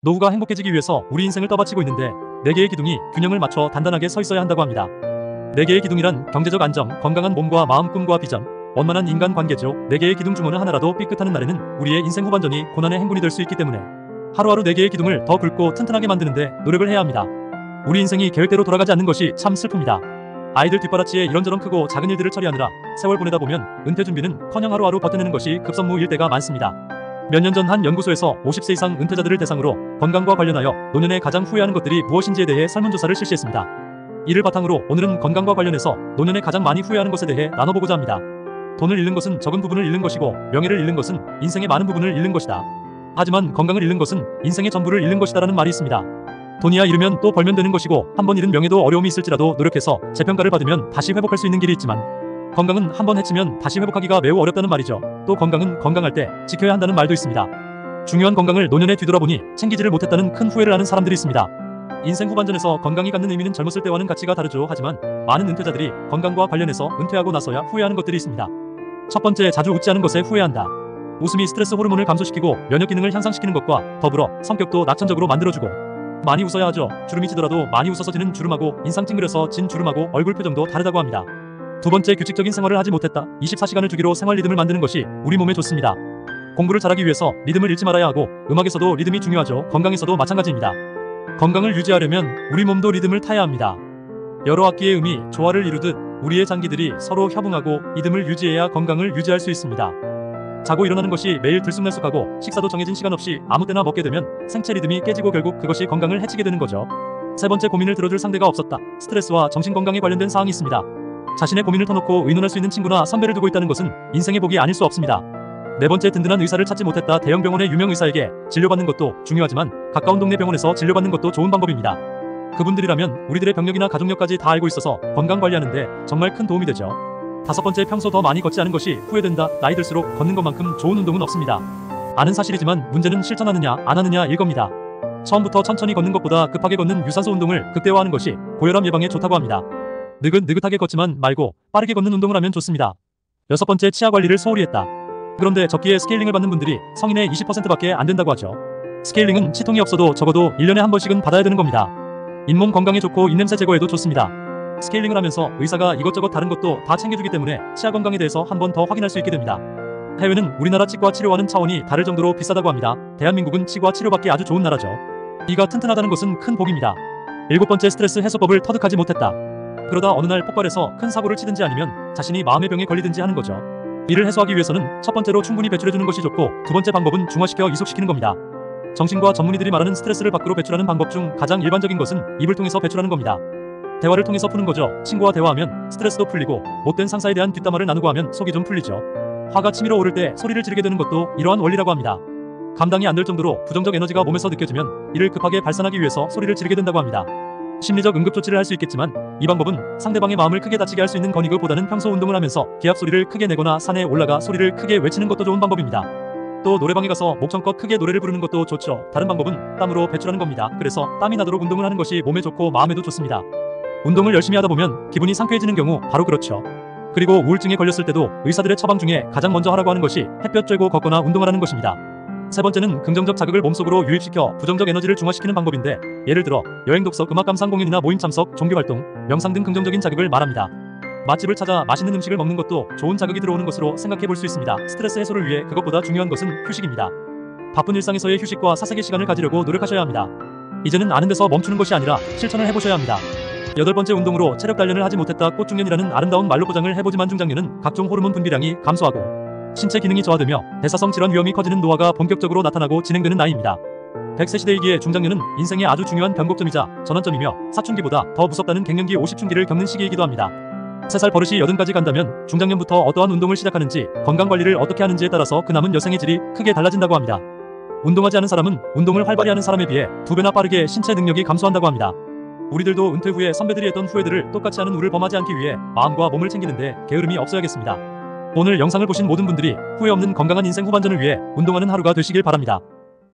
노후가 행복해지기 위해서 우리 인생을 떠받치고 있는데 4개의 기둥이 균형을 맞춰 단단하게 서 있어야 한다고 합니다. 4개의 기둥이란 경제적 안정, 건강한 몸과 마음, 꿈과 비전, 원만한 인간관계죠. 4개의 기둥 중 어느 하나라도 삐끗하는 날에는 우리의 인생 후반전이 고난의 행군이 될 수 있기 때문에 하루하루 4개의 기둥을 더 굵고 튼튼하게 만드는데 노력을 해야 합니다. 우리 인생이 계획대로 돌아가지 않는 것이 참 슬픕니다. 아이들 뒷바라지에 이런저런 크고 작은 일들을 처리하느라 세월 보내다 보면 은퇴 준비는커녕 하루하루 버텨내는 것이 급선무일 때가 많습니다. 몇 년 전 한 연구소에서 50세 이상 은퇴자들을 대상으로 건강과 관련하여 노년에 가장 후회하는 것들이 무엇인지에 대해 설문조사를 실시했습니다. 이를 바탕으로 오늘은 건강과 관련해서 노년에 가장 많이 후회하는 것에 대해 나눠보고자 합니다. 돈을 잃는 것은 적은 부분을 잃는 것이고 명예를 잃는 것은 인생의 많은 부분을 잃는 것이다. 하지만 건강을 잃는 것은 인생의 전부를 잃는 것이다라는 말이 있습니다. 돈이야 잃으면 또 벌면 되는 것이고 한번 잃은 명예도 어려움이 있을지라도 노력해서 재평가를 받으면 다시 회복할 수 있는 길이 있지만 건강은 한번 해치면 다시 회복하기가 매우 어렵다는 말이죠. 또 건강은 건강할 때 지켜야 한다는 말도 있습니다. 중요한 건강을 노년에 뒤돌아보니 챙기지를 못했다는 큰 후회를 하는 사람들이 있습니다. 인생 후반전에서 건강이 갖는 의미는 젊었을 때와는 가치가 다르죠. 하지만 많은 은퇴자들이 건강과 관련해서 은퇴하고 나서야 후회하는 것들이 있습니다. 첫 번째, 자주 웃지 않은 것에 후회한다. 웃음이 스트레스 호르몬을 감소시키고 면역 기능을 향상시키는 것과 더불어 성격도 낙천적으로 만들어주고 많이 웃어야 하죠. 주름이 지더라도 많이 웃어서 지는 주름하고 인상 찡그려서 진 주름하고 얼굴 표정도 다르다고 합니다. 두 번째, 규칙적인 생활을 하지 못했다. 24시간을 주기로 생활 리듬을 만드는 것이 우리 몸에 좋습니다. 공부를 잘하기 위해서 리듬을 잃지 말아야 하고 음악에서도 리듬이 중요하죠. 건강에서도 마찬가지입니다. 건강을 유지하려면 우리 몸도 리듬을 타야 합니다. 여러 악기의 음이 조화를 이루듯 우리의 장기들이 서로 협응하고 리듬을 유지해야 건강을 유지할 수 있습니다. 자고 일어나는 것이 매일 들쑥날쑥하고 식사도 정해진 시간 없이 아무 때나 먹게 되면 생체 리듬이 깨지고 결국 그것이 건강을 해치게 되는 거죠. 세 번째, 고민을 들어줄 상대가 없었다. 스트레스와 정신건강에 관련된 사항이 있습니다. 자신의 고민을 터놓고 의논할 수 있는 친구나 선배를 두고 있다는 것은 인생의 복이 아닐 수 없습니다. 네 번째, 든든한 의사를 찾지 못했다. 대형 병원의 유명 의사에게 진료받는 것도 중요하지만 가까운 동네 병원에서 진료받는 것도 좋은 방법입니다. 그분들이라면 우리들의 병력이나 가족력까지 다 알고 있어서 건강 관리하는데 정말 큰 도움이 되죠. 다섯 번째, 평소 더 많이 걷지 않은 것이 후회된다. 나이 들수록 걷는 것만큼 좋은 운동은 없습니다. 아는 사실이지만 문제는 실천하느냐 안 하느냐일 겁니다. 처음부터 천천히 걷는 것보다 급하게 걷는 유산소 운동을 극대화하는 것이 고혈압 예방에 좋다고 합니다. 느긋느긋하게 걷지만 말고 빠르게 걷는 운동을 하면 좋습니다. 여섯 번째, 치아 관리를 소홀히 했다. 그런데 적기에 스케일링을 받는 분들이 성인의 20%밖에 안 된다고 하죠. 스케일링은 치통이 없어도 적어도 1년에 한 번씩은 받아야 되는 겁니다. 잇몸 건강에 좋고 입냄새 제거에도 좋습니다. 스케일링을 하면서 의사가 이것저것 다른 것도 다 챙겨주기 때문에 치아 건강에 대해서 한 번 더 확인할 수 있게 됩니다. 해외는 우리나라 치과 치료와는 차원이 다를 정도로 비싸다고 합니다. 대한민국은 치과 치료받기 아주 좋은 나라죠. 이가 튼튼하다는 것은 큰 복입니다. 일곱 번째, 스트레스 해소법을 터득하지 못했다. 그러다 어느 날 폭발해서 큰 사고를 치든지 아니면 자신이 마음의 병에 걸리든지 하는 거죠. 이를 해소하기 위해서는 첫 번째로 충분히 배출해주는 것이 좋고 두 번째 방법은 중화시켜 이속시키는 겁니다. 정신과 전문의들이 말하는 스트레스를 밖으로 배출하는 방법 중 가장 일반적인 것은 입을 통해서 배출하는 겁니다. 대화를 통해서 푸는 거죠. 친구와 대화하면 스트레스도 풀리고 못된 상사에 대한 뒷담화를 나누고 하면 속이 좀 풀리죠. 화가 치밀어 오를 때 소리를 지르게 되는 것도 이러한 원리라고 합니다. 감당이 안 될 정도로 부정적 에너지가 몸에서 느껴지면 이를 급하게 발산하기 위해서 소리를 지르게 된다고 합니다. 심리적 응급조치를 할 수 있겠지만 이 방법은 상대방의 마음을 크게 다치게 할 수 있는 건이그보다는 평소 운동을 하면서 기합 소리를 크게 내거나 산에 올라가 소리를 크게 외치는 것도 좋은 방법입니다. 또 노래방에 가서 목청껏 크게 노래를 부르는 것도 좋죠. 다른 방법은 땀으로 배출하는 겁니다. 그래서 땀이 나도록 운동을 하는 것이 몸에 좋고 마음에도 좋습니다. 운동을 열심히 하다 보면 기분이 상쾌해지는 경우 바로 그렇죠. 그리고 우울증에 걸렸을 때도 의사들의 처방 중에 가장 먼저 하라고 하는 것이 햇볕 쬐고 걷거나 운동하라는 것입니다. 세 번째는 긍정적 자극을 몸속으로 유입시켜 부정적 에너지를 중화시키는 방법인데 예를 들어 여행, 독서, 음악 감상, 공연이나 모임 참석, 종교활동, 명상 등 긍정적인 자극을 말합니다. 맛집을 찾아 맛있는 음식을 먹는 것도 좋은 자극이 들어오는 것으로 생각해 볼 수 있습니다. 스트레스 해소를 위해 그것보다 중요한 것은 휴식입니다. 바쁜 일상에서의 휴식과 사색의 시간을 가지려고 노력하셔야 합니다. 이제는 아는 데서 멈추는 것이 아니라 실천을 해보셔야 합니다. 여덟 번째, 운동으로 체력 단련을 하지 못했다. 꽃중년이라는 아름다운 말로 포장을 해보지만 중장년은 각종 호르몬 분비량이 감소하고 신체 기능이 저하되며 대사성 질환 위험이 커지는 노화가 본격적으로 나타나고 진행되는 나이입니다. 100세 시대이기에 중장년은 인생의 아주 중요한 변곡점이자 전환점이며 사춘기보다 더 무섭다는 갱년기 50춘기를 겪는 시기이기도 합니다. 3살 버릇이 80까지 간다면 중장년부터 어떠한 운동을 시작하는지 건강관리를 어떻게 하는지에 따라서 그 남은 여생의 질이 크게 달라진다고 합니다. 운동하지 않은 사람은 운동을 활발히 하는 사람에 비해 2배나 빠르게 신체 능력이 감소한다고 합니다. 우리들도 은퇴 후에 선배들이 했던 후회들을 똑같이 하는 우를 범하지 않기 위해 마음과 몸을 챙기는데 게으름이 없어야겠습니다. 오늘 영상을 보신 모든 분들이 후회 없는 건강한 인생 후반전을 위해 운동하는 하루가 되시길 바랍니다.